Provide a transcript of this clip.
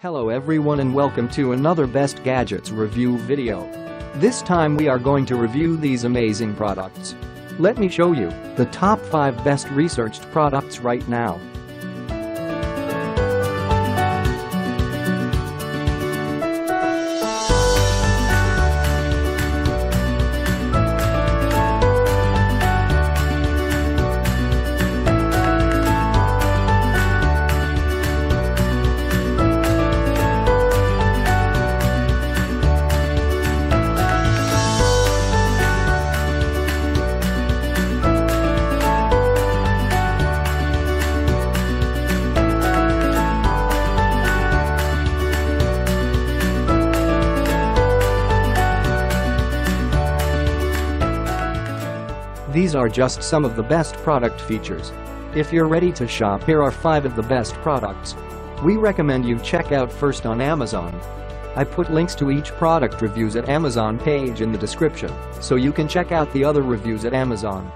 Hello everyone and welcome to another Best Gadgets review video. This time we are going to review these amazing products. Let me show you the top 5 best researched products right now. These are just some of the best product features. If you're ready to shop, here are 5 of the best products we recommend you check out first on Amazon. I put links to each product reviews at Amazon page in the description, so you can check out the other reviews at Amazon.